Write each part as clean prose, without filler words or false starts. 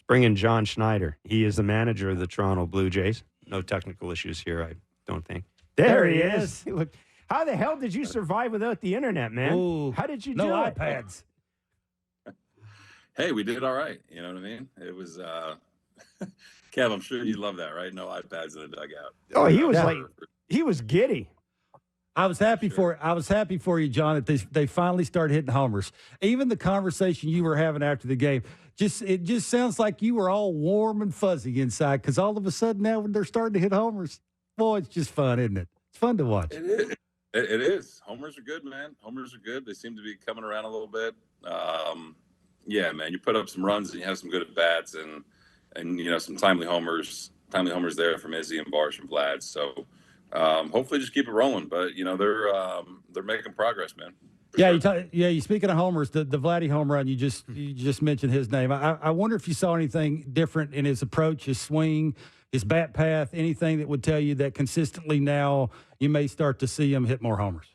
Bring in John Schneider. He is the manager of the Toronto Blue Jays. No technical issues here, I don't think. There he is. Look, how the hell did you survive without the internet, man? Ooh, How did you do no it? iPads. Hey, we did all right. You know what I mean? It was, Kev, I'm sure you love that, right? No iPads in the dugout. Oh, he was giddy. I was happy for you, John, that they finally started hitting homers. Even the conversation you were having after the game, it just sounds like you were all warm and fuzzy inside because all of a sudden now when they're starting to hit homers, boy, it's just fun, isn't it? It's fun to watch. It is. It is. Homers are good, man. Homers are good. They seem to be coming around a little bit. Yeah, man, you put up some runs and you have some good at bats and you know, some timely homers there from Izzy and Varsho and Vlad. So hopefully just keep it rolling. But you know, they're making progress, man. Yeah, sure. You speaking of homers, the Vladdy home run, you just mentioned his name. I wonder if you saw anything different in his approach, his swing, his bat path, anything that would tell you that consistently now you may start to see him hit more homers.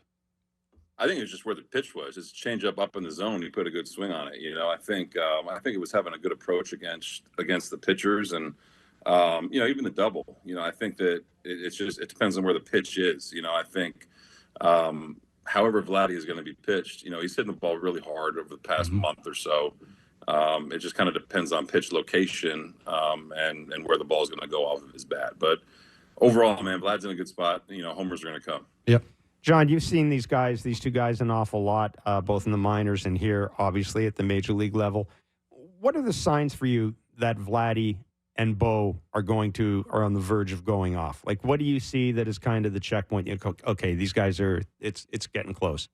I think it was just where the pitch was. His changeup up in the zone, he put a good swing on it. You know, I think it was having a good approach against the pitchers, and you know, even the double. You know, I think that it depends on where the pitch is. You know, I think however Vladdy is going to be pitched, you know, he's hitting the ball really hard over the past month or so. It just kind of depends on pitch location and where the ball is going to go off of his bat. But overall, man, Vlad's in a good spot. You know, homers are going to come. Yep. John, you've seen these two guys, an awful lot, both in the minors and here, obviously, at the major league level. What are the signs for you that Vladdy and Bo are on the verge of going off? Like, what do you see that is kind of the checkpoint? You know, okay, these guys it's getting close.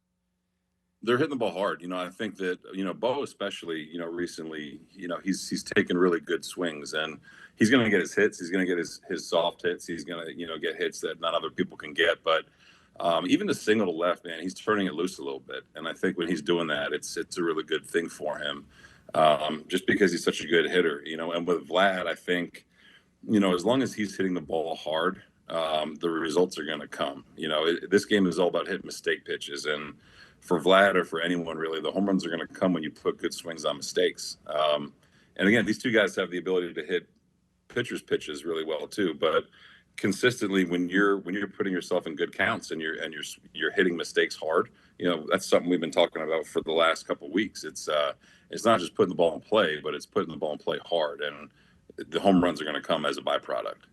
They're hitting the ball hard. You know, I think that, you know, Bo especially, you know, recently, you know, he's taken really good swings and he's going to get his hits. He's going to get his soft hits. He's going to, you know, get hits that not other people can get. But even the single to left, man, he's turning it loose a little bit. And I think when he's doing that, it's a really good thing for him, just because he's such a good hitter, you know. And with Vlad, I think, you know, as long as he's hitting the ball hard, the results are going to come. You know, this game is all about hitting mistake pitches. And for Vlad or for anyone, really, the home runs are going to come when you put good swings on mistakes. And again, these two guys have the ability to hit pitchers' pitches really well, too. But consistently, when you're putting yourself in good counts and you're hitting mistakes hard, you know, that's something we've been talking about for the last couple of weeks. It's not just putting the ball in play, but it's putting the ball in play hard, and the home runs are going to come as a byproduct.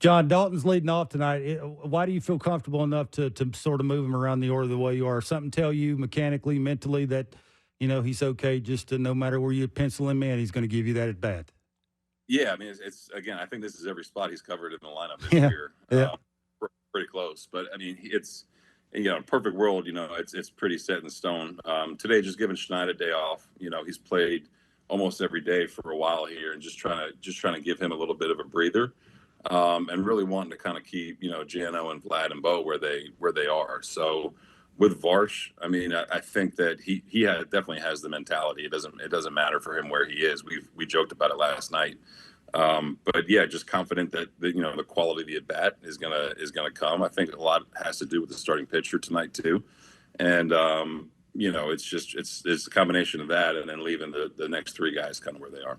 John, Dalton's leading off tonight. Why do you feel comfortable enough to sort of move him around the order the way you are? Something tell you mechanically, mentally that, you know, he's okay just to no matter where you pencil him in, he's going to give you that at bat? Yeah, I mean, it's again, I think this is every spot he's covered in the lineup this year. Yeah. Pretty close. But, I mean, it's, you know, in a perfect world, you know, it's pretty set in stone. Today, just giving Schneider a day off. You know, he's played almost every day for a while here and just trying to give him a little bit of a breather. And really wanting to kind of keep, you know, Jano and Vlad and Bo where they are. So with Varsho, I mean, I think that he definitely has the mentality. It doesn't matter for him where he is. We joked about it last night. But yeah, just confident that you know, the quality of the at bat is gonna come. I think a lot has to do with the starting pitcher tonight too. And you know, it's a combination of that and then leaving the next three guys kind of where they are.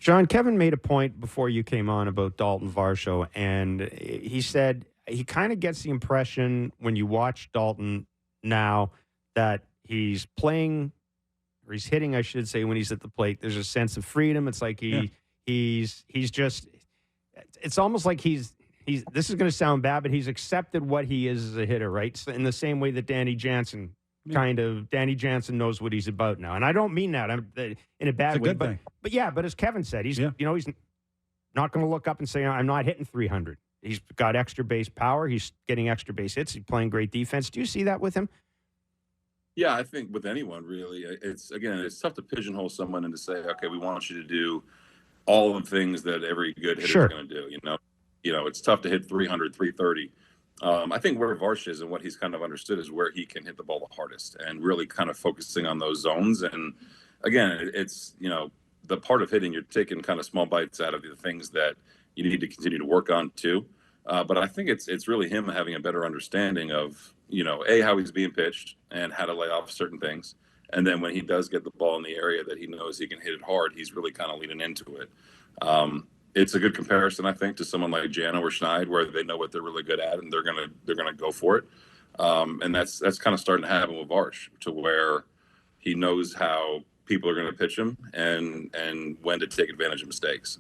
John, Kevin made a point before you came on about Daulton Varsho, and he said he kind of gets the impression when you watch Daulton now that he's playing, or he's hitting, I should say, when he's at the plate. There's a sense of freedom. It's like he's just, it's almost like he's this is going to sound bad, but he's accepted what he is as a hitter, right? So in the same way that Danny Jansen knows what he's about now. And I don't mean that in a bad way, but yeah, but as Kevin said, he's you know, he's not going to look up and say, I'm not hitting 300. He's got extra base power. He's getting extra base hits. He's playing great defense. Do you see that with him? Yeah, I think with anyone, really. It's tough to pigeonhole someone and to say, okay, we want you to do all the things that every good hitter is going to do. You know, it's tough to hit 300, 330. I think where Varsho is and what he's kind of understood is where he can hit the ball the hardest and really kind of focusing on those zones. And again, it's, you know, the part of hitting, you're taking kind of small bites out of the things that you need to continue to work on too. But I think it's really him having a better understanding of, you know, how he's being pitched and how to lay off certain things. And then when he does get the ball in the area that he knows he can hit it hard, he's really kind of leaning into it. It's a good comparison, I think, to someone like Jano or Schneid, where they know what they're really good at and they're gonna go for it. And that's kind of starting to happen with Varsh, to where he knows how people are going to pitch him and when to take advantage of mistakes.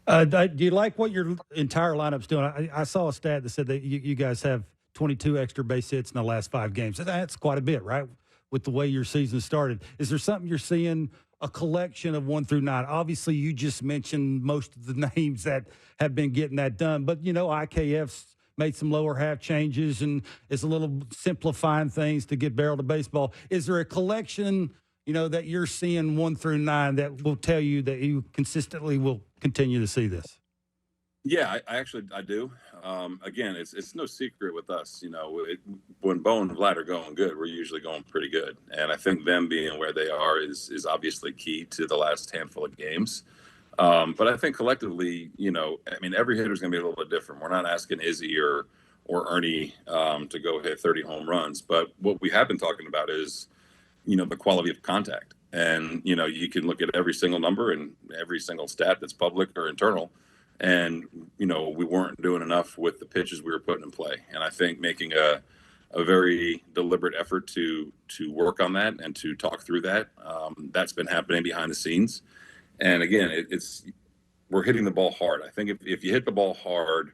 Do you like what your entire lineup's doing? I saw a stat that said that you guys have 22 extra base hits in the last 5 games. That's quite a bit, right? With the way your season started. Is there something you're seeing, a collection of 1 through 9? Obviously, you just mentioned most of the names that have been getting that done. But, IKF's made some lower half changes and is a little simplifying things to get barrel to baseball. Is there a collection, that you're seeing 1 through 9 that will tell you that you consistently will continue to see this? Yeah, I do. Again, it's no secret with us. When Bo and Vlad are going good, we're usually going pretty good. And I think them being where they are is obviously key to the last handful of games. But I think collectively, every hitter is going to be a little bit different. We're not asking Izzy or Ernie to go hit 30 home runs. But what we have been talking about is, the quality of contact. And, you can look at every single number and every single stat that's public or internal. And, we weren't doing enough with the pitches we were putting in play. And I think making a very deliberate effort to work on that and to talk through that, that's been happening behind the scenes. And again, we're hitting the ball hard. I think if you hit the ball hard,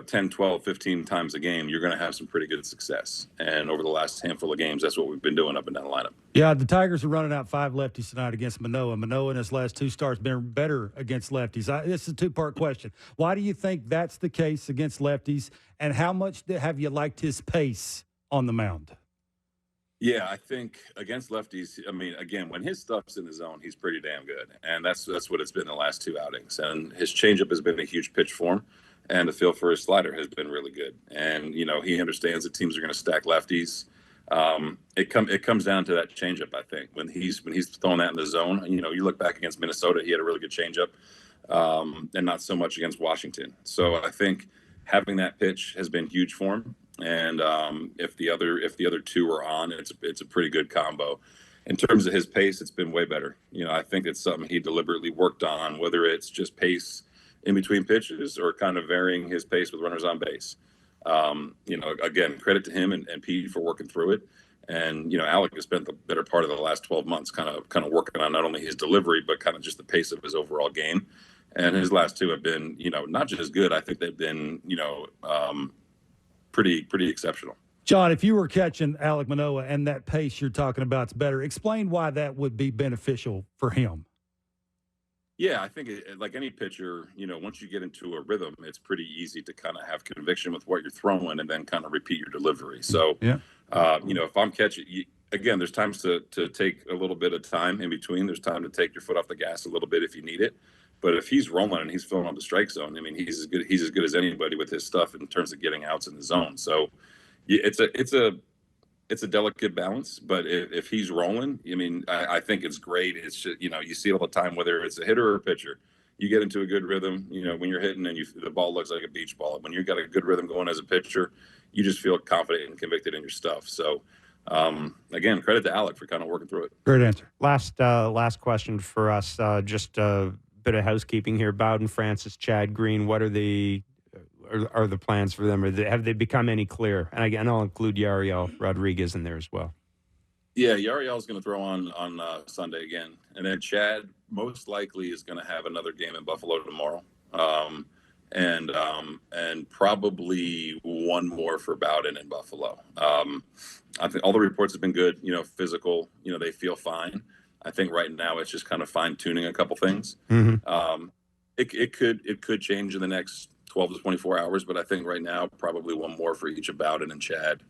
10, 12, 15 times a game, you're going to have some pretty good success. And over the last handful of games, that's what we've been doing up and down the lineup. Yeah, the Tigers are running out 5 lefties tonight against Manoah. Manoah in his last 2 starts been better against lefties. This is a 2-part question. Why do you think that's the case against lefties? And how much have you liked his pace on the mound? Yeah, I think against lefties, again, when his stuff's in the zone, he's pretty damn good. And that's what it's been the last 2 outings. And his changeup has been a huge pitch for him. And the feel for his slider has been really good. And, he understands that teams are going to stack lefties. It comes down to that changeup, I think. When he's throwing that in the zone, you look back against Minnesota, he had a really good changeup, and not so much against Washington. So I think having that pitch has been huge for him. And if the other 2 are on, it's a pretty good combo. In terms of his pace, it's been way better. I think it's something he deliberately worked on, whether it's just pace in between pitches or kind of varying his pace with runners on base. Again, credit to him and Pete for working through it. And, Alek has spent the better part of the last 12 months kind of working on not only his delivery, but kind of just the pace of his overall game. And his last 2 have been, not just good. I think they've been, pretty exceptional. John, if you were catching Alek Manoah and that pace you're talking about is better, explain why that would be beneficial for him. Yeah, I think like any pitcher, once you get into a rhythm, it's pretty easy to kind of have conviction with what you're throwing and then kind of repeat your delivery. So, yeah. If I'm catching, again, there's times to take a little bit of time in between. There's time to take your foot off the gas a little bit if you need it. But if he's rolling and he's filling up the strike zone, he's as good as anybody with his stuff in terms of getting outs in the zone. So, it's a delicate balance, but if he's rolling, I think it's great. It's just, you see it all the time, whether it's a hitter or a pitcher, you get into a good rhythm, when you're hitting and the ball looks like a beach ball. When you've got a good rhythm going as a pitcher, you just feel confident and convicted in your stuff. So, again, credit to Alek for kind of working through it. Great answer. Last question for us, just a bit of housekeeping here. Bowden, Francis, Chad Green, what are the plans for them? Have they become any clearer? And again, I'll include Yariel Rodriguez in there as well. Yeah, Yariel's going to throw on Sunday again. And then Chad most likely is going to have another game in Buffalo tomorrow. And probably one more for Bowden in Buffalo. I think all the reports have been good, physical, they feel fine. I think right now it's just kind of fine tuning a couple things. Mm-hmm. It could change in the next 12 to 24 hours, but I think right now probably one more for each of Bowden and Chad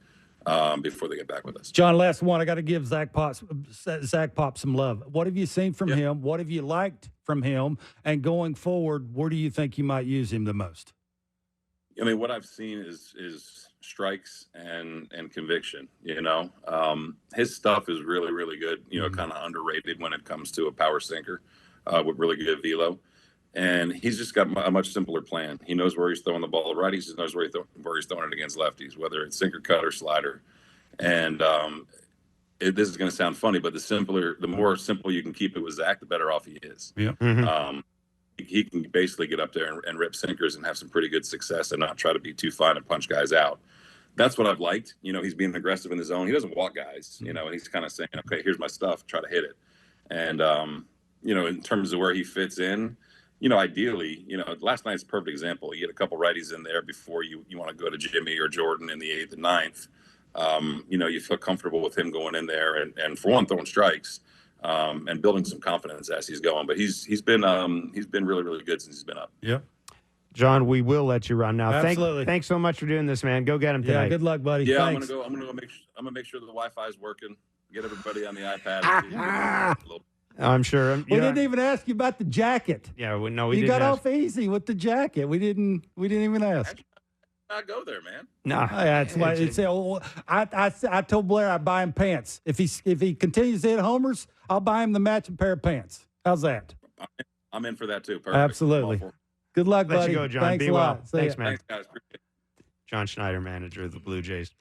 before they get back with us. John, last one. I got to give Zach Pop some love. What have you seen from him? What have you liked from him? And going forward, where do you think you might use him the most? What I've seen is strikes and conviction. His stuff is really, really good. Kind of underrated when it comes to a power sinker with really good velo. And he's just got a much simpler plan. He knows where he's throwing the ball. Righties, he knows where he's throwing it against lefties, whether it's sinker, cut, or slider. And this is going to sound funny, but the more simple you can keep it with Zach, the better off he is. Yeah. He can basically get up there and rip sinkers and have some pretty good success and not try to be too fine and punch guys out. That's what I've liked. He's being aggressive in the zone. He doesn't walk guys, and he's kind of saying, okay, here's my stuff, try to hit it. And, in terms of where he fits in, ideally, last night's a perfect example. You get a couple righties in there before you want to go to Jimmy or Jordan in the 8th and 9th. You feel comfortable with him going in there and for one, throwing strikes. And building some confidence as he's going, but he's been really, really good since he's been up. Yep. John, we will let you run now. Absolutely. Thanks so much for doing this, man. Go get him tonight. Yeah, good luck, buddy. Yeah, Thanks. I'm gonna make sure the Wi-Fi is working. Get everybody on the iPad. I'm sure. We didn't even ask you about the jacket. Yeah, we You got off easy with the jacket. We didn't even ask. Not go there, man. No, that's why I told Blair I'd buy him pants. If he continues to hit homers, I'll buy him the matching pair of pants. How's that? I'm in for that too. Perfect. Absolutely. Good luck, buddy. Let you go, John. Thanks Be a well. lot. Thanks, man. Thanks, guys. Appreciate it. John Schneider, manager of the Blue Jays.